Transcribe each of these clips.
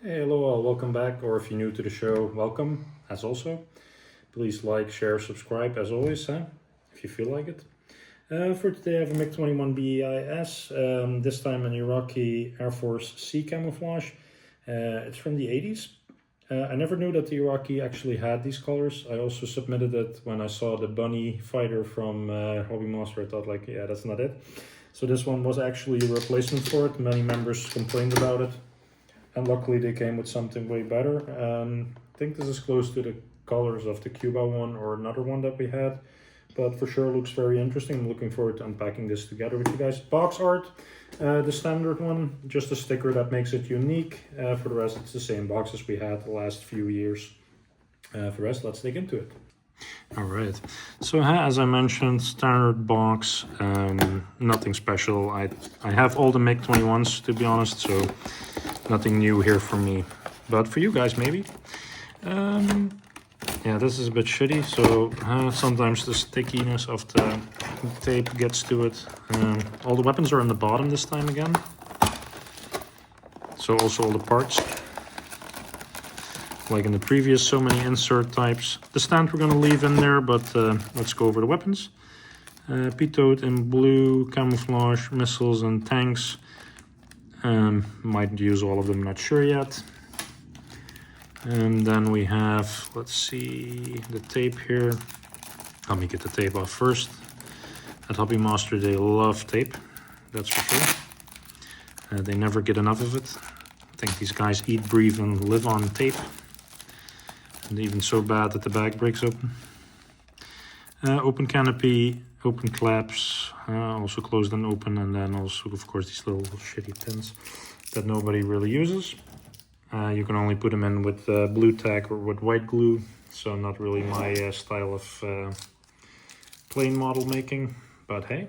Hey, hello all, welcome back, or if you're new to the show, welcome, as also. Please like, share, subscribe, as always, if you feel like it. For today I have a MiG-21bis, this time an Iraqi Air Force C camouflage. It's from the 80s. I never knew that the Iraqi actually had these colors. I also submitted it when I saw the bunny fighter from Hobby Master. I thought like, yeah, that's not it. So this one was actually a replacement for it. Many members complained about it. And luckily they came with something way better. I think this is close to the colors of the Cuba one or another one that we had. But for sure looks very interesting. I'm looking forward to unpacking this together with you guys. Box art, the standard one, just a sticker that makes it unique. For the rest, it's the same box as we had the last few years. For the rest, let's dig into it. All right, so as I mentioned, standard box, nothing special. I have all the MiG-21s, to be honest, so nothing new here for me, but for you guys maybe. Yeah, this is a bit shitty, so sometimes the stickiness of the tape gets to it. All the weapons are on the bottom this time again, so also all the parts. Like in the previous, so many insert types. The stand we're going to leave in there, but let's go over the weapons. Pitot in blue, camouflage, missiles and tanks. Might use all of them, not sure yet. And then we have, let's see, the tape here. Let me get the tape off first. At Hobby Master they love tape, that's for sure. They never get enough of it. I think these guys eat, breathe and live on tape. And even so bad that the bag breaks open. Open canopy, open claps, also closed and open, and then also of course these little shitty pins that nobody really uses. You can only put them in with blue tack or with white glue, so not really my style of plane model making, but hey.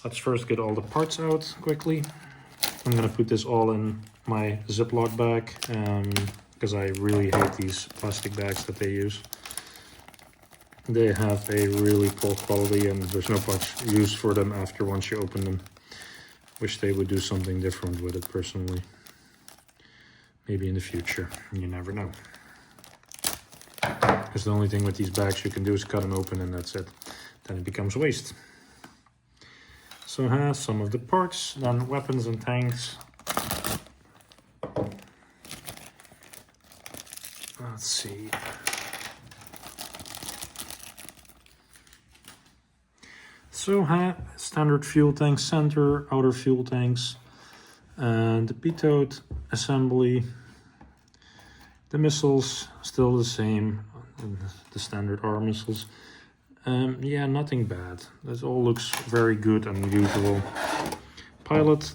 Let's first get all the parts out quickly. I'm gonna put this all in my Ziploc bag, because I really hate these plastic bags that they use. They have a really poor quality and there's no much use for them after once you open them. Wish they would do something different with it personally. Maybe in the future, you never know. Because the only thing with these bags you can do is cut them open and that's it. Then it becomes waste. So some of the parts, then weapons and tanks. Let's see. So standard fuel tank center, outer fuel tanks, and the pitot assembly. The missiles still the same, the standard R missiles. Yeah, nothing bad. This all looks very good and usual. Pilot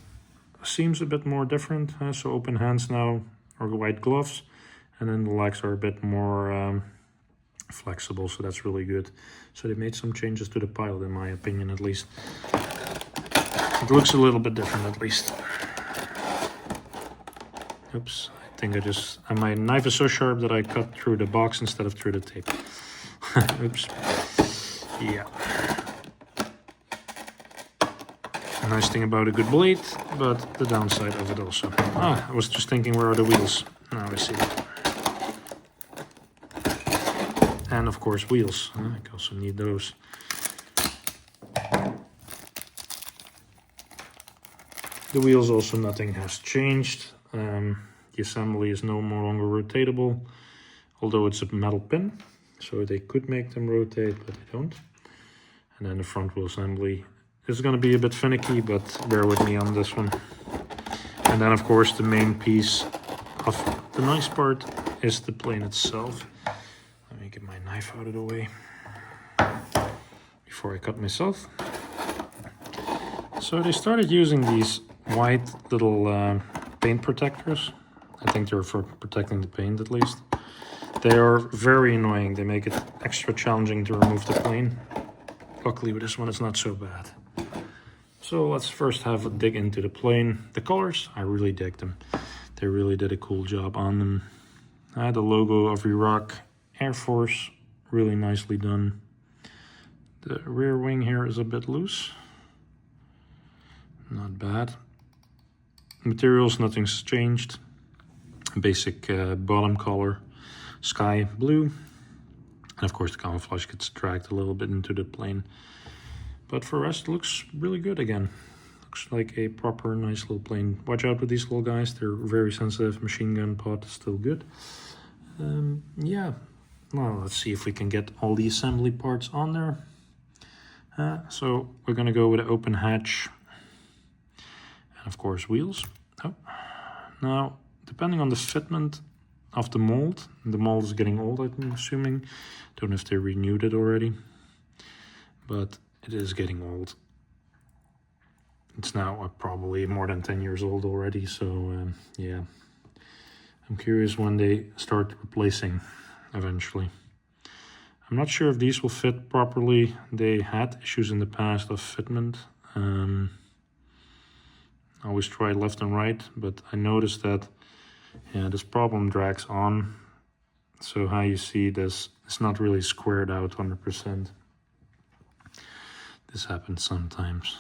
seems a bit more different, so open hands now, or white gloves. And then the legs are a bit more flexible, so that's really good. So they made some changes to the pilot, in my opinion, at least. It looks a little bit different, at least. Oops, I think my knife is so sharp that I cut through the box instead of through the tape. Oops. Yeah. A nice thing about a good blade, but the downside of it also. I was just thinking, where are the wheels? Now I see. And of course wheels, I also need those. The wheels also, nothing has changed. The assembly is no longer rotatable, although it's a metal pin, so they could make them rotate, but they don't. And then the front wheel assembly is going to be a bit finicky, but bear with me on this one. And then of course the main piece of the nice part is the plane itself. Let me get my knife out of the way before I cut myself. So they started using these white little paint protectors. I think they're for protecting the paint at least. They are very annoying. They make it extra challenging to remove the plane. Luckily with this one it's not so bad. So let's first have a dig into the plane. The colors, I really dig them. They really did a cool job on them. The logo of Iraqi Air Force, really nicely done. The rear wing here is a bit loose. Not bad. Materials, nothing's changed. basic bottom color, sky blue. And of course the camouflage gets dragged a little bit into the plane. But for the rest, it looks really good again. Looks like a proper nice little plane. Watch out with these little guys, they're very sensitive. Machine gun pod is still good. Yeah, well, let's see if we can get all the assembly parts on there. So we're gonna go with an open hatch and of course wheels. Oh. Now, depending on the fitment of the mold is getting old, I'm assuming. Don't know if they renewed it already, but it is getting old. It's now probably more than 10 years old already, so yeah. I'm curious when they start replacing eventually. I'm not sure if these will fit properly. They had issues in the past of fitment. I always try left and right, but I noticed that this problem drags on. So how you see this, it's not really squared out 100%. This happens sometimes.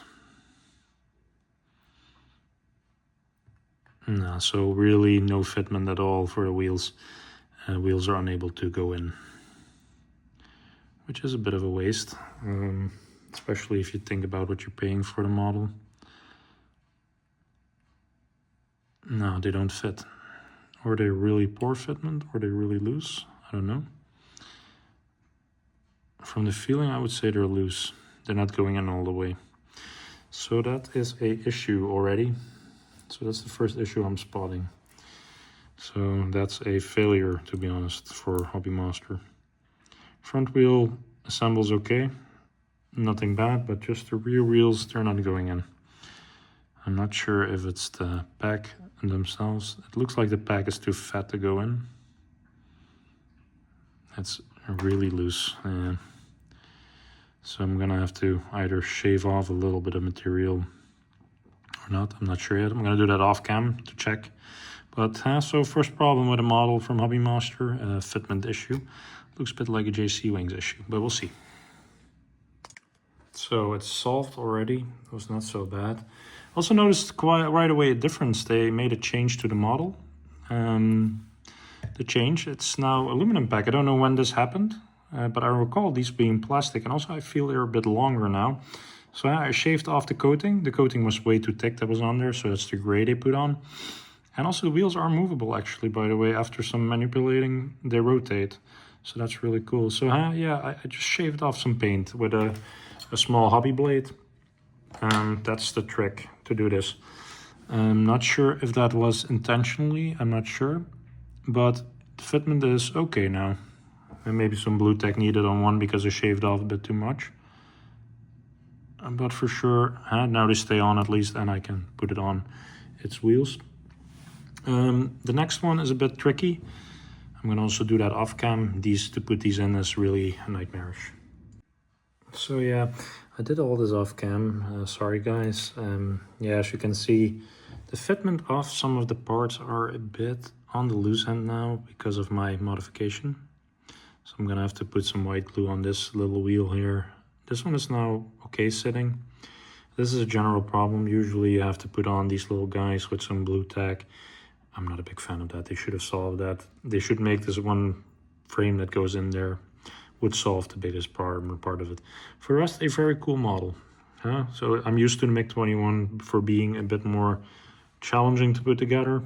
No, so really no fitment at all for the wheels. Wheels are unable to go in, which is a bit of a waste, especially if you think about what you're paying for the model. No, they don't fit. Or they're really poor fitment, or they're really loose. I don't know. From the feeling, I would say they're loose. They're not going in all the way. So that is a issue already. So that's the first issue I'm spotting. So that's a failure, to be honest, for Hobbymaster. Front wheel assembles okay. Nothing bad, but just the rear wheels, they're not going in. I'm not sure if it's the pack themselves. It looks like the pack is too fat to go in. It's really loose. So I'm gonna have to either shave off a little bit of material or not. I'm not sure yet. I'm gonna do that off cam to check. But so first problem with a model from Hobbymaster, fitment issue. Looks a bit like a JC Wings issue, but we'll see. So it's solved already. It was not so bad. Also noticed quite right away a difference. They made a change to the model. The change, it's now aluminum pack. I don't know when this happened, but I recall these being plastic, and also I feel they're a bit longer now. So I shaved off the coating. The coating was way too thick that was on there, so that's the gray they put on. And also the wheels are movable actually, by the way. After some manipulating, they rotate. So that's really cool. So yeah, I just shaved off some paint with a small hobby blade. That's the trick to do this. I'm not sure if that was intentionally, I'm not sure. But the fitment is okay now. And maybe some blue tack needed on one because I shaved off a bit too much. But for sure, now they stay on at least, and I can put it on its wheels. The next one is a bit tricky. I'm gonna also do that off cam. To put these in is really nightmarish. So yeah, I did all this off cam. Sorry guys. Yeah, as you can see, the fitment of some of the parts are a bit on the loose end now because of my modification. So I'm gonna have to put some white glue on this little wheel here. This one is now okay sitting. This is a general problem. Usually you have to put on these little guys with some blue tack. I'm not a big fan of that. They should have solved that. They should make this one frame that goes in there would solve the biggest part of it. For the rest, a very cool model. So I'm used to the MiG-21 for being a bit more challenging to put together,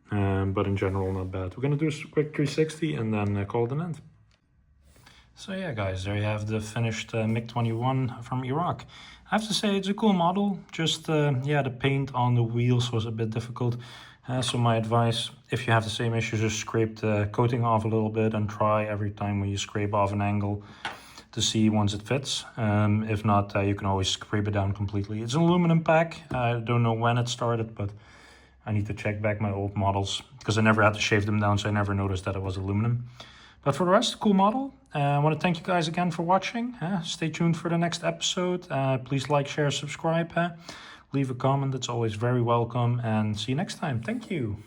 but in general, not bad. We're gonna do a quick 360 and then call it an end. So yeah, guys, there you have the finished MiG-21 from Iraq. I have to say it's a cool model. Just yeah, the paint on the wheels was a bit difficult. So my advice, if you have the same issues, just scrape the coating off a little bit and try every time when you scrape off an angle to see once it fits. If not, you can always scrape it down completely. It's an aluminum pack. I don't know when it started, but I need to check back my old models because I never had to shave them down, so I never noticed that it was aluminum. But for the rest, cool model. I want to thank you guys again for watching. Stay tuned for the next episode. Please like, share, subscribe. Leave a comment. It's always very welcome. And see you next time. Thank you.